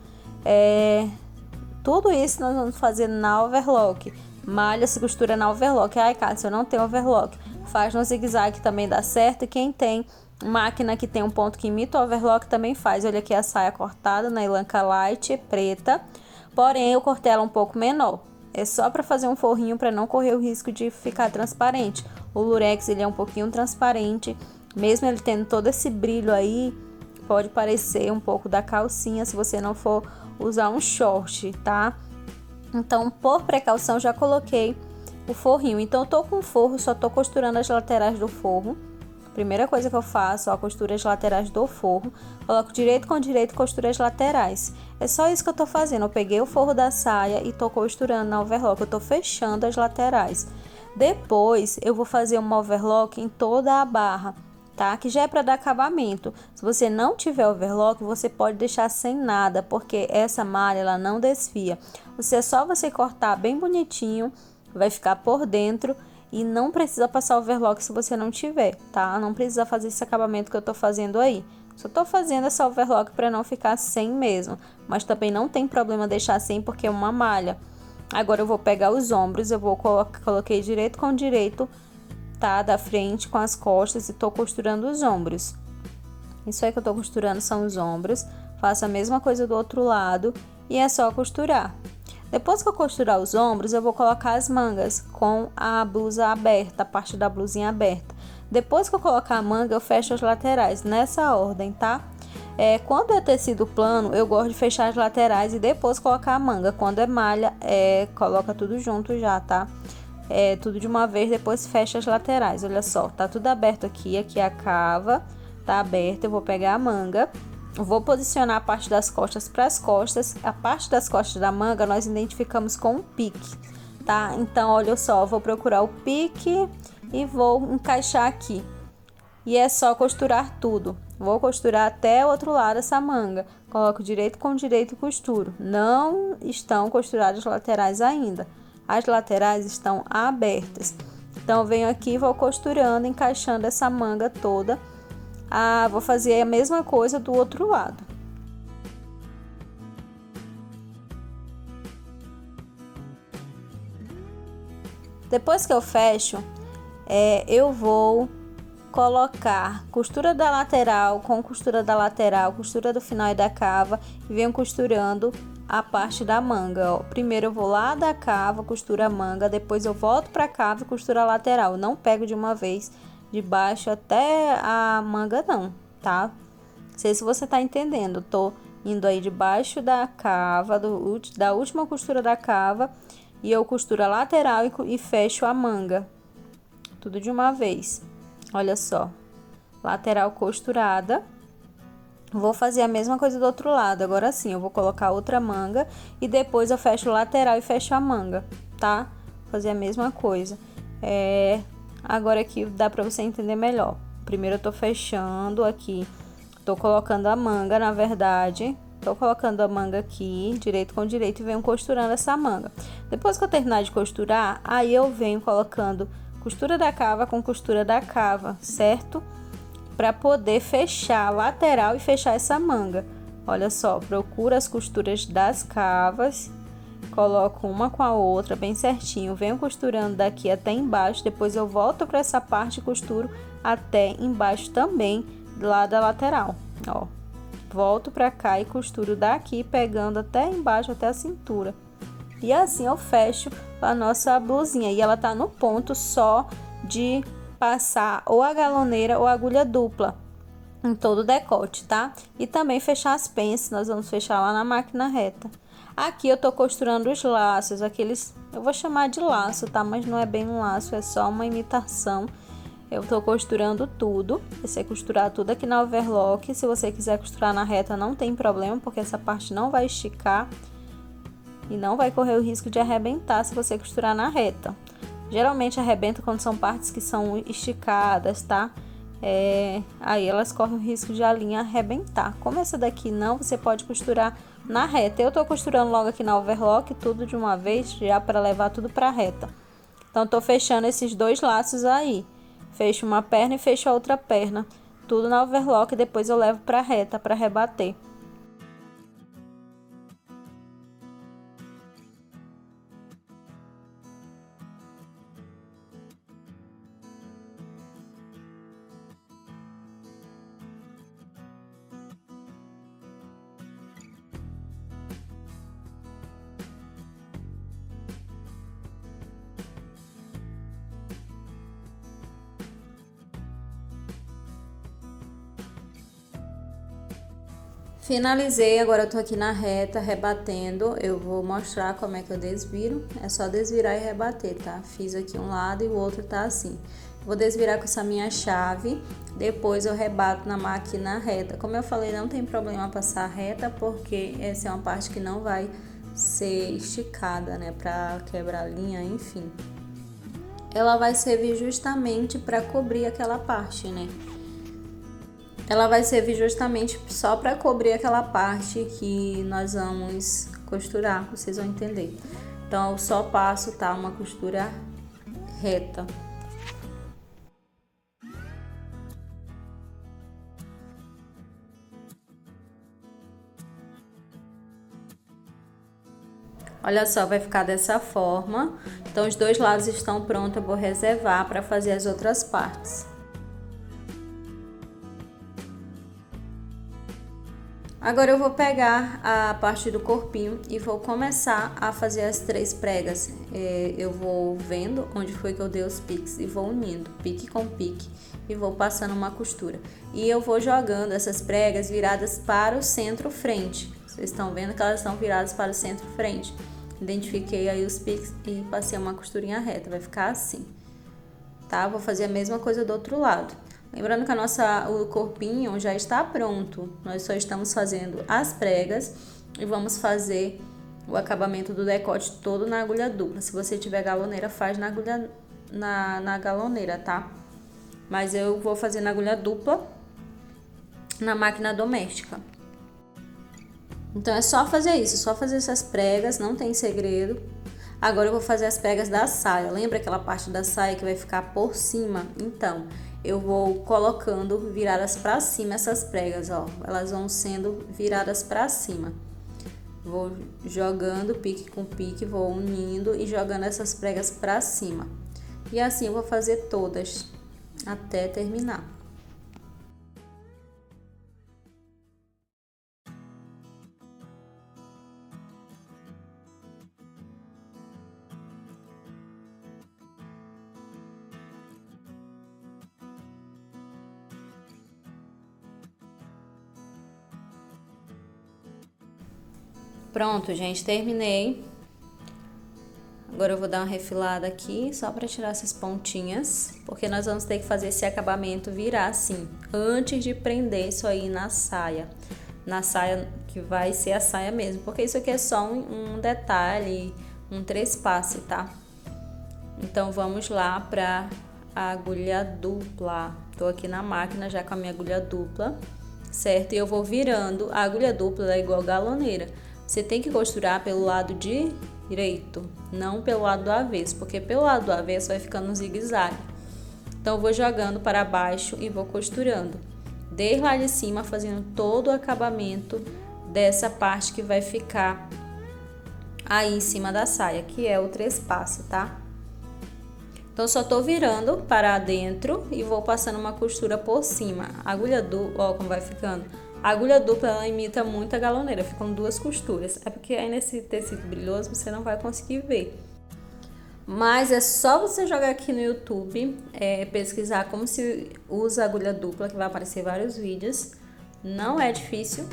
Tudo isso nós vamos fazer na overlock. Malha se costura na overlock. Ai, Cássio, eu não tenho overlock. Faz no zigue-zague também dá certo. E quem tem máquina que tem um ponto que imita o overlock também faz. Olha aqui a saia cortada na elanca light preta. Porém, eu cortei ela um pouco menor. É só para fazer um forrinho para não correr o risco de ficar transparente. O lurex ele é um pouquinho transparente. Mesmo ele tendo todo esse brilho aí, pode parecer um pouco da calcinha se você não for usar um short, tá? Então, por precaução, já coloquei o forrinho. Então, eu tô com o forro, só tô costurando as laterais do forro. Primeira coisa que eu faço, ó, costura as laterais do forro. Coloco direito com direito e costura as laterais. É só isso que eu tô fazendo. Eu peguei o forro da saia e tô costurando na overlock. Eu tô fechando as laterais. Depois, eu vou fazer uma overlock em toda a barra, tá? Que já é para dar acabamento. Se você não tiver overlock, você pode deixar sem nada, porque essa malha ela não desfia. É só você cortar bem bonitinho, vai ficar por dentro e não precisa passar overlock se você não tiver, tá? Não precisa fazer esse acabamento que eu tô fazendo aí. Só tô fazendo essa overlock para não ficar sem mesmo, mas também não tem problema deixar sem porque é uma malha. Agora eu vou pegar os ombros, eu vou coloquei direito com direito, tá, da frente com as costas e tô costurando os ombros. Isso aí que eu tô costurando são os ombros. Faço a mesma coisa do outro lado e é só costurar. Depois que eu costurar os ombros, eu vou colocar as mangas com a blusa aberta, a parte da blusinha aberta. Depois que eu colocar a manga, eu fecho as laterais nessa ordem, tá? Quando é tecido plano, eu gosto de fechar as laterais e depois colocar a manga. Quando é malha, coloca tudo junto já, tá? Tudo de uma vez, depois fecha as laterais. Olha só, tá tudo aberto aqui, aqui a cava tá aberta. Eu vou pegar a manga, vou posicionar a parte das costas para as costas. A parte das costas da manga nós identificamos com um pique, tá? Então, olha só, vou procurar o pique e vou encaixar aqui. E é só costurar tudo. Vou costurar até o outro lado essa manga. Coloco direito com direito e costuro. Não estão costuradas as laterais ainda. As laterais estão abertas. Então, eu venho aqui e vou costurando, encaixando essa manga toda. Vou fazer a mesma coisa do outro lado. Depois que eu fecho, eu vou colocar costura da lateral com costura da lateral, costura do final e da cava e venho costurando a parte da manga, ó. Primeiro eu vou lá da cava, costuro a manga, depois eu volto pra cava e costuro a lateral. Não pego de uma vez de baixo até a manga não, tá? Não sei se você tá entendendo. Tô indo aí de baixo da cava, da última costura da cava, e eu costuro a lateral e fecho a manga. Tudo de uma vez. Olha só. Lateral costurada. Vou fazer a mesma coisa do outro lado. Agora sim, eu vou colocar outra manga e depois eu fecho o lateral e fecho a manga, tá? Fazer a mesma coisa. Agora aqui dá pra você entender melhor. Primeiro eu tô fechando aqui. Tô colocando a manga, na verdade. Tô colocando a manga aqui, direito com direito, e venho costurando essa manga. Depois que eu terminar de costurar, aí eu venho colocando costura da cava com costura da cava, certo? Para poder fechar a lateral e fechar essa manga. Olha só, procura as costuras das cavas, coloco uma com a outra bem certinho, venho costurando daqui até embaixo, depois eu volto para essa parte e costuro até embaixo também, lá da lateral, ó. Volto para cá e costuro daqui, pegando até embaixo, até a cintura. E assim eu fecho a nossa blusinha. E ela tá no ponto só de passar ou a galoneira ou a agulha dupla em todo o decote, tá? E também fechar as pences, nós vamos fechar lá na máquina reta. Aqui eu tô costurando os laços, aqueles, eu vou chamar de laço, tá? Mas não é bem um laço, é só uma imitação. Eu tô costurando tudo, você costurar tudo aqui na overlock. Se você quiser costurar na reta não tem problema, porque essa parte não vai esticar e não vai correr o risco de arrebentar se você costurar na reta. Geralmente arrebenta quando são partes que são esticadas, tá? Aí elas correm o risco de a linha arrebentar. Como essa daqui não, você pode costurar na reta. Eu tô costurando logo aqui na overlock tudo de uma vez, já para levar tudo para reta. Então tô fechando esses dois laços aí. Fecho uma perna e fecho a outra perna, tudo na overlock, e depois eu levo para reta para rebater. Finalizei, agora eu tô aqui na reta, rebatendo. Eu vou mostrar como é que eu desviro. É só desvirar e rebater, tá? Fiz aqui um lado e o outro tá assim. Vou desvirar com essa minha chave, depois eu rebato na máquina reta. Como eu falei, não tem problema passar reta, porque essa é uma parte que não vai ser esticada, né? Pra quebrar a linha, enfim. Ela vai servir justamente pra cobrir aquela parte, né? Ela vai servir justamente só para cobrir aquela parte que nós vamos costurar, vocês vão entender. Então, eu só passo, tá? Uma costura reta. Olha só, vai ficar dessa forma. Então, os dois lados estão prontos, eu vou reservar para fazer as outras partes. Agora eu vou pegar a parte do corpinho e vou começar a fazer as 3 pregas. Eu vou vendo onde foi que eu dei os piques e vou unindo, pique com pique, e vou passando uma costura. E eu vou jogando essas pregas viradas para o centro-frente. Vocês estão vendo que elas estão viradas para o centro-frente. Identifiquei aí os piques e passei uma costurinha reta, vai ficar assim, tá? Vou fazer a mesma coisa do outro lado. Lembrando que o corpinho já está pronto, nós só estamos fazendo as pregas e vamos fazer o acabamento do decote todo na agulha dupla. Se você tiver galoneira, faz na agulha na galoneira, tá? Mas eu vou fazer na agulha dupla na máquina doméstica. Então é só fazer isso, só fazer essas pregas, não tem segredo. Agora eu vou fazer as pregas da saia. Lembra aquela parte da saia que vai ficar por cima? Então, eu vou colocando viradas para cima essas pregas, ó. Elas vão sendo viradas para cima. Vou jogando pique com pique, vou unindo e jogando essas pregas para cima. E assim eu vou fazer todas até terminar. Pronto, gente, terminei. Agora eu vou dar uma refilada aqui, só para tirar essas pontinhas, porque nós vamos ter que fazer esse acabamento virar assim, antes de prender isso aí na saia que vai ser a saia mesmo, porque isso aqui é só um detalhe, um trespasse, tá? Então vamos lá para a agulha dupla. Tô aqui na máquina já com a minha agulha dupla, certo? E eu vou virando. A agulha dupla é igual galoneira. Você tem que costurar pelo lado direito, não pelo lado do avesso, porque pelo lado do avesso vai ficando um zigue-zague. Então eu vou jogando para baixo e vou costurando, desde lá de cima, fazendo todo o acabamento dessa parte que vai ficar aí em cima da saia, que é o trespasse, tá? Então só tô virando para dentro e vou passando uma costura por cima. A agulha dupla, ó como vai ficando. A agulha dupla, ela imita muito a galoneira, ficam duas costuras. É porque aí nesse tecido brilhoso você não vai conseguir ver. Mas é só você jogar aqui no YouTube, pesquisar como se usa agulha dupla, que vai aparecer vários vídeos. Não é difícil,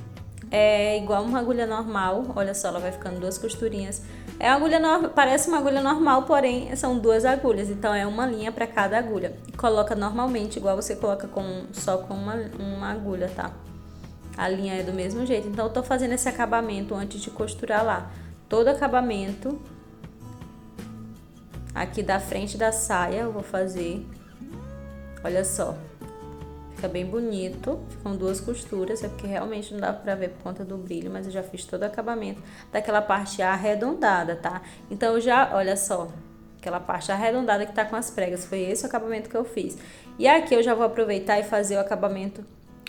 é igual uma agulha normal. Olha só, ela vai ficando duas costurinhas. É uma agulha parece uma agulha normal, porém são duas agulhas, então é uma linha para cada agulha. Coloca normalmente, igual você coloca só com uma agulha, tá? A linha é do mesmo jeito. Então eu tô fazendo esse acabamento antes de costurar lá. Todo acabamento aqui da frente da saia eu vou fazer. Olha só, fica bem bonito, ficam duas costuras, é porque realmente não dá pra ver por conta do brilho, mas eu já fiz todo o acabamento daquela parte arredondada, tá? Então eu já, olha só, aquela parte arredondada que tá com as pregas, foi esse o acabamento que eu fiz. E aqui eu já vou aproveitar e fazer o acabamento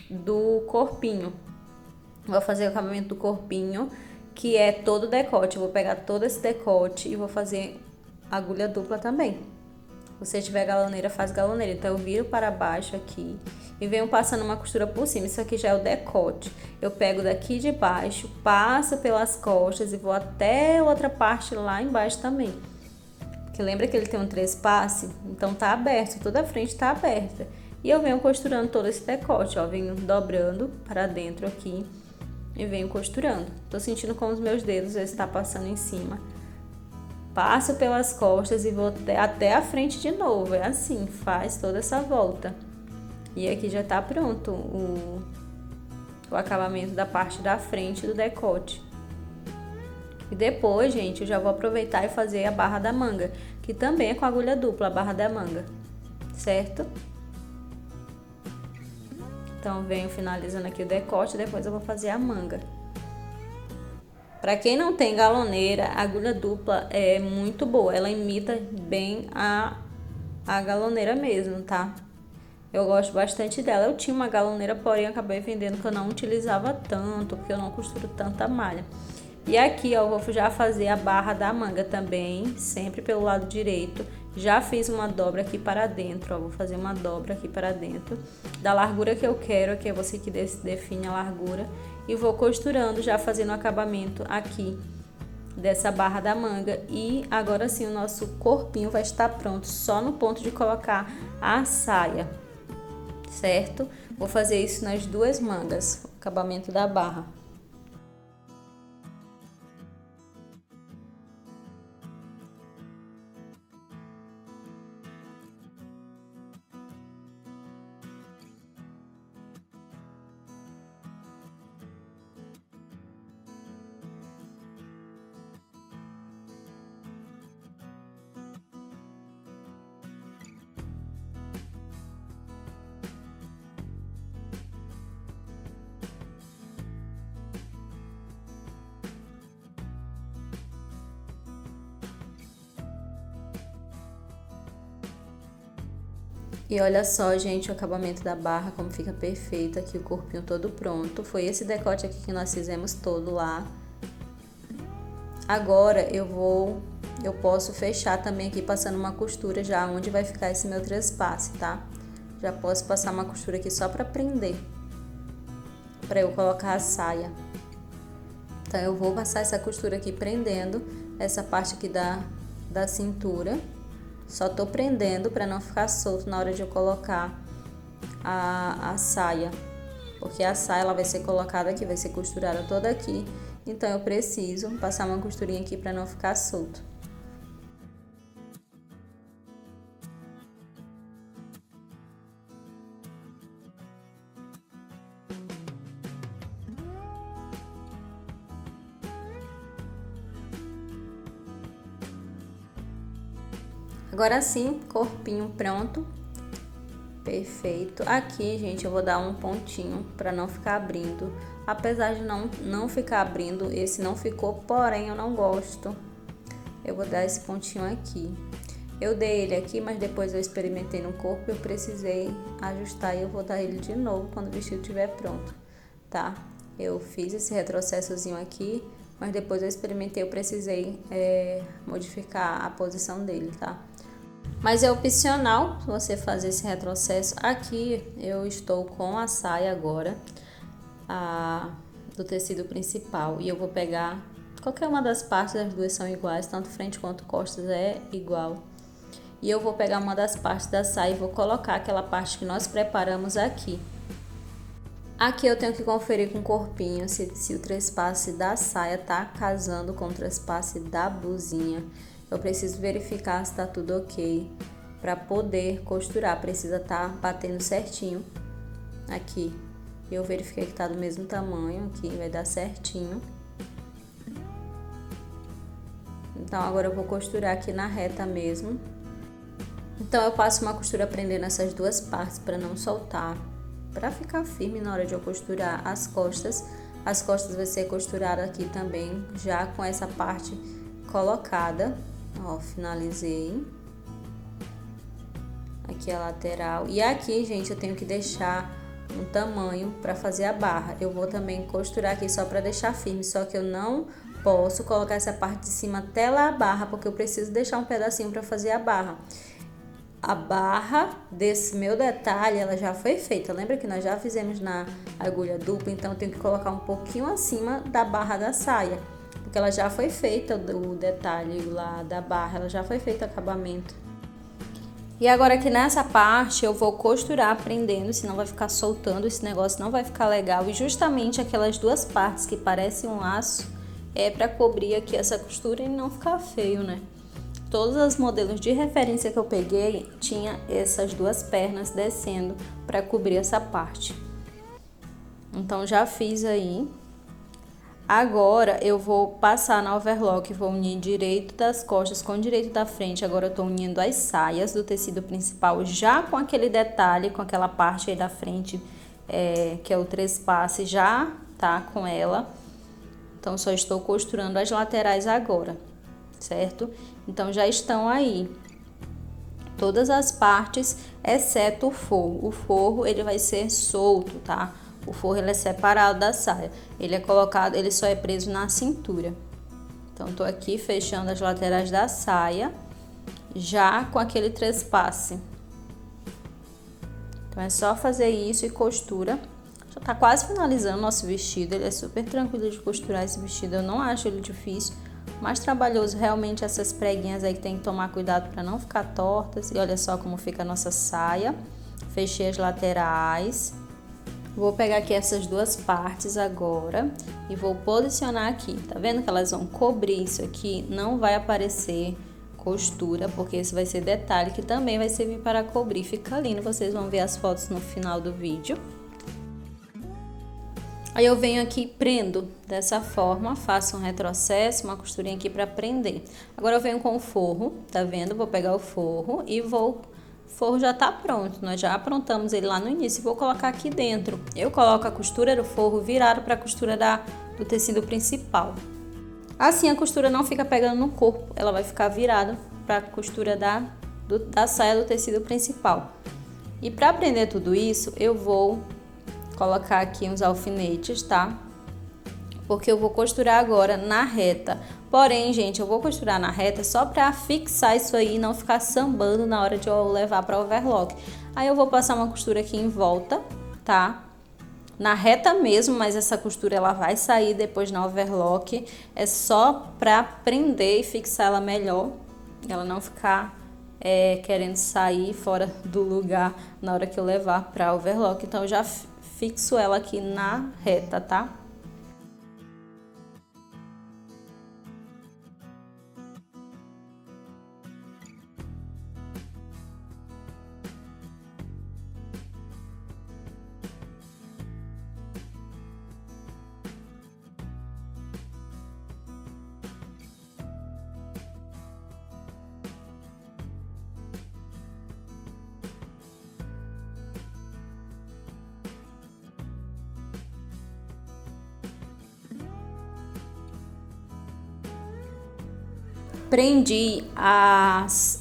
do corpinho. Vou fazer o acabamento do corpinho, que é todo o decote. Eu vou pegar todo esse decote e vou fazer agulha dupla também. Se você tiver galoneira, faz galoneira. Então eu viro para baixo aqui e venho passando uma costura por cima. Isso aqui já é o decote. Eu pego daqui de baixo, passo pelas costas e vou até outra parte lá embaixo também. Porque lembra que ele tem um trespasse? Então tá aberto, toda a frente tá aberta. E eu venho costurando todo esse decote, ó. Venho dobrando para dentro aqui e venho costurando. Tô sentindo com os meus dedos, ele está passando em cima. Passo pelas costas e vou até a frente de novo. É assim, faz toda essa volta. E aqui já tá pronto o acabamento da parte da frente do decote. E depois, gente, eu já vou aproveitar e fazer a barra da manga, que também é com agulha dupla, a barra da manga, certo? Então, venho finalizando aqui o decote, depois eu vou fazer a manga. Pra quem não tem galoneira, a agulha dupla é muito boa, ela imita bem a galoneira mesmo, tá? Eu gosto bastante dela. Eu tinha uma galoneira, porém acabei vendendo que eu não utilizava tanto, porque eu não costuro tanta malha. E aqui, ó, eu vou já fazer a barra da manga também, sempre pelo lado direito. Já fiz uma dobra aqui para dentro, ó, vou fazer uma dobra aqui para dentro, da largura que eu quero, que é você que define a largura. E vou costurando, já fazendo o acabamento aqui dessa barra da manga. E agora sim o nosso corpinho vai estar pronto, só no ponto de colocar a saia, certo? Vou fazer isso nas duas mangas, o acabamento da barra. E olha só, gente, o acabamento da barra, como fica perfeito aqui, o corpinho todo pronto. Foi esse decote aqui que nós fizemos todo lá. Agora eu posso fechar também aqui passando uma costura já onde vai ficar esse meu trespasse, tá? Já posso passar uma costura aqui só pra prender, pra eu colocar a saia. Então eu vou passar essa costura aqui prendendo essa parte aqui da cintura. Só tô prendendo para não ficar solto na hora de eu colocar a saia, porque a saia ela vai ser colocada aqui, vai ser costurada toda aqui, então eu preciso passar uma costurinha aqui para não ficar solto. Agora sim, corpinho pronto, perfeito. Aqui, gente, eu vou dar um pontinho para não ficar abrindo. Apesar de não ficar abrindo, esse não ficou, porém eu não gosto. Eu vou dar esse pontinho aqui. Eu dei ele aqui, mas depois eu experimentei no corpo, eu precisei ajustar e eu vou dar ele de novo quando o vestido estiver pronto, tá? Eu fiz esse retrocessozinho aqui, mas depois eu experimentei, eu precisei modificar a posição dele, tá? Mas é opcional você fazer esse retrocesso. Aqui eu estou com a saia agora. do tecido principal. E eu vou pegar qualquer uma das partes, as duas são iguais, tanto frente quanto costas é igual. E eu vou pegar uma das partes da saia e vou colocar aquela parte que nós preparamos aqui. Aqui eu tenho que conferir com o corpinho se o trespasse da saia tá casando com o trespasse da blusinha. Eu preciso verificar se tá tudo ok para poder costurar. Precisa estar batendo certinho aqui. Eu verifiquei que tá do mesmo tamanho aqui, vai dar certinho. Então agora eu vou costurar aqui na reta mesmo. Então eu passo uma costura prendendo essas duas partes para não soltar, para ficar firme na hora de eu costurar as costas. As costas vai ser costurada aqui também, já com essa parte colocada. Ó, finalizei. Aqui a lateral. E aqui, gente, eu tenho que deixar um tamanho para fazer a barra. Eu vou também costurar aqui só para deixar firme, só que eu não posso colocar essa parte de cima até lá a barra, porque eu preciso deixar um pedacinho para fazer a barra. A barra desse meu detalhe, ela já foi feita. Lembra que nós já fizemos na agulha dupla? Então eu tenho que colocar um pouquinho acima da barra da saia, porque ela já foi feita, o detalhe lá da barra, ela já foi feito o acabamento. E agora aqui nessa parte eu vou costurar prendendo, senão vai ficar soltando, esse negócio não vai ficar legal. E justamente aquelas duas partes que parecem um laço é para cobrir aqui essa costura e não ficar feio, né? Todos os modelos de referência que eu peguei tinha essas duas pernas descendo para cobrir essa parte. Então já fiz aí. Agora eu vou passar na overlock, vou unir direito das costas com direito da frente. Agora eu tô unindo as saias do tecido principal já com aquele detalhe, com aquela parte aí da frente, que é o trespasse, já tá com ela. Então só estou costurando as laterais agora, certo? Então já estão aí todas as partes, exceto o forro. O forro ele vai ser solto, tá? O forro ele é separado da saia. Ele é colocado, ele só é preso na cintura. Então tô aqui fechando as laterais da saia, já com aquele trespasse. Então é só fazer isso e costura. Já tá quase finalizando o nosso vestido. Ele é super tranquilo de costurar esse vestido. Eu não acho ele difícil. Mais trabalhoso realmente essas preguinhas aí que tem que tomar cuidado para não ficar tortas. E olha só como fica a nossa saia. Fechei as laterais. Vou pegar aqui essas duas partes agora e vou posicionar aqui. Tá vendo que elas vão cobrir isso aqui? Não vai aparecer costura, porque esse vai ser detalhe que também vai servir para cobrir. Fica lindo, vocês vão ver as fotos no final do vídeo. Aí eu venho aqui e prendo dessa forma, faço um retrocesso, uma costurinha aqui para prender. Agora eu venho com o forro, tá vendo? Vou pegar o forro e vou... O forro já tá pronto, nós já aprontamos ele lá no início e vou colocar aqui dentro. Eu coloco a costura do forro virado para a costura do tecido principal. Assim a costura não fica pegando no corpo, ela vai ficar virada para a costura da saia do tecido principal. E para prender tudo isso, eu vou colocar aqui uns alfinetes, tá? Porque eu vou costurar agora na reta. Porém, gente, eu vou costurar na reta só para fixar isso aí e não ficar sambando na hora de eu levar para overlock. Aí eu vou passar uma costura aqui em volta, tá? Na reta mesmo, mas essa costura ela vai sair depois na overlock. É só para prender e fixar ela melhor. Ela não ficar querendo sair fora do lugar na hora que eu levar para overlock. Então eu já fixo ela aqui na reta, tá? Prendi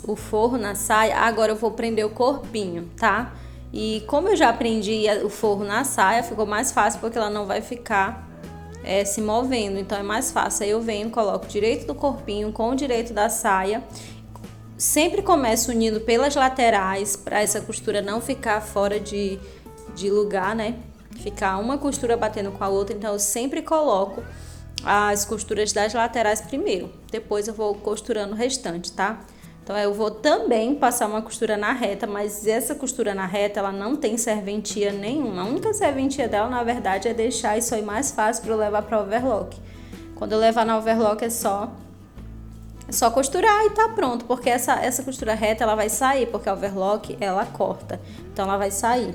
o forro na saia, agora eu vou prender o corpinho, tá? E como eu já prendi o forro na saia, ficou mais fácil porque ela não vai ficar se movendo, então é mais fácil. Aí eu venho, coloco direito do corpinho com o direito da saia. Sempre começo unindo pelas laterais para essa costura não ficar fora de lugar, né? ficar uma costura batendo com a outra, então eu sempre coloco as costuras das laterais primeiro, depois eu vou costurando o restante, tá? Então eu vou também passar uma costura na reta, mas essa costura na reta ela não tem serventia nenhuma. A única serventia dela, na verdade, é deixar isso aí mais fácil para eu levar para overlock. Quando eu levar na overlock é só costurar e tá pronto, porque essa costura reta ela vai sair, porque a overlock ela corta, então ela vai sair.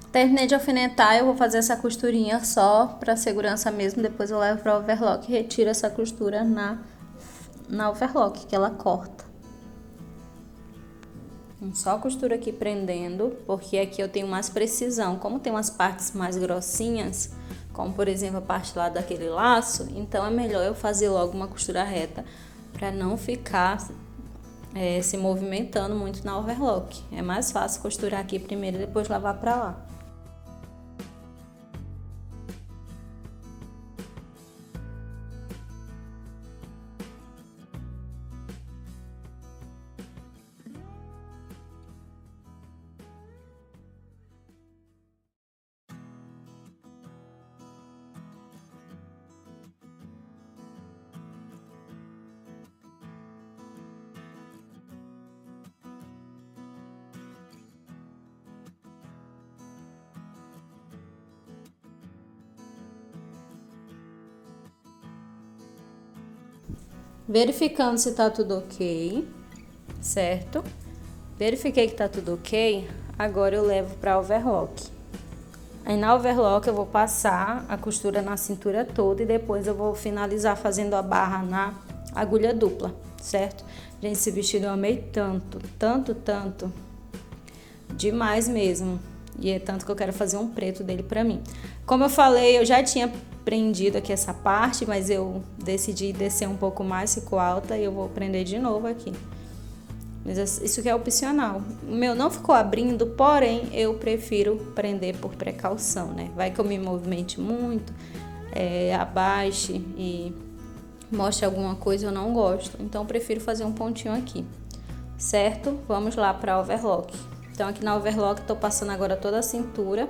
Terminei de alfinetar, eu vou fazer essa costurinha só para segurança mesmo, depois eu levo para overlock e retiro essa costura na overlock, que ela corta. Só a costura aqui prendendo, porque aqui eu tenho mais precisão. Como tem umas partes mais grossinhas, como por exemplo a parte lá daquele laço, então é melhor eu fazer logo uma costura reta para não ficar se movimentando muito na overlock. É mais fácil costurar aqui primeiro e depois lavar para lá. Verificando se tá tudo ok, certo? Verifiquei que tá tudo ok, agora eu levo para overlock. Aí na overlock eu vou passar a costura na cintura toda e depois eu vou finalizar fazendo a barra na agulha dupla, certo? Gente, esse vestido eu amei tanto, tanto, tanto, demais mesmo. E é tanto que eu quero fazer um preto dele pra mim. Como eu falei, eu já tinha prendido aqui essa parte, mas eu decidi descer um pouco mais, ficou alta, e eu vou prender de novo aqui. Mas isso aqui é opcional. O meu não ficou abrindo, porém eu prefiro prender por precaução, né? Vai que eu me movimente muito, abaixe e mostre alguma coisa, eu não gosto. Então eu prefiro fazer um pontinho aqui, certo? Vamos lá para overlock. Então aqui na overlock eu tô passando agora toda a cintura.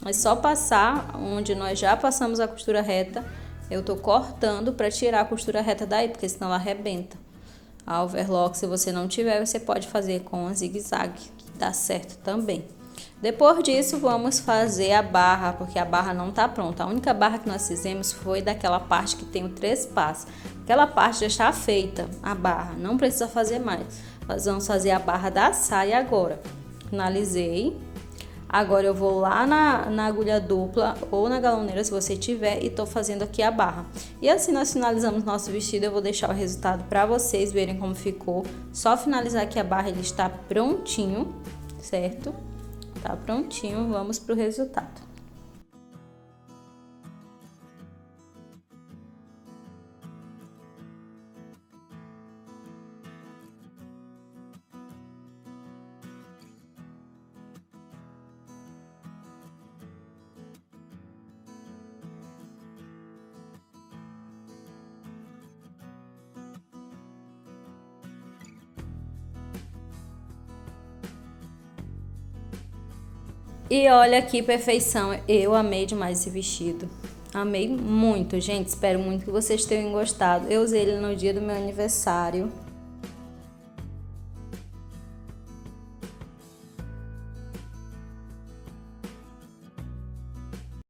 É só passar onde nós já passamos a costura reta, eu tô cortando para tirar a costura reta daí, porque senão ela arrebenta. A overlock, se você não tiver, você pode fazer com a zigue-zague, que dá certo também. Depois disso, vamos fazer a barra, porque a barra não tá pronta. A única barra que nós fizemos foi daquela parte que tem o 3 passos. Aquela parte já está feita, a barra, não precisa fazer mais. Nós vamos fazer a barra da saia agora. Finalizei. Agora eu vou lá na agulha dupla ou na galoneira, se você tiver, e tô fazendo aqui a barra. E assim nós finalizamos nosso vestido. Eu vou deixar o resultado para vocês verem como ficou. Só finalizar aqui a barra, ele está prontinho, certo? Tá prontinho, vamos pro resultado. E olha que perfeição, eu amei demais esse vestido. Amei muito, gente, espero muito que vocês tenham gostado. Eu usei ele no dia do meu aniversário.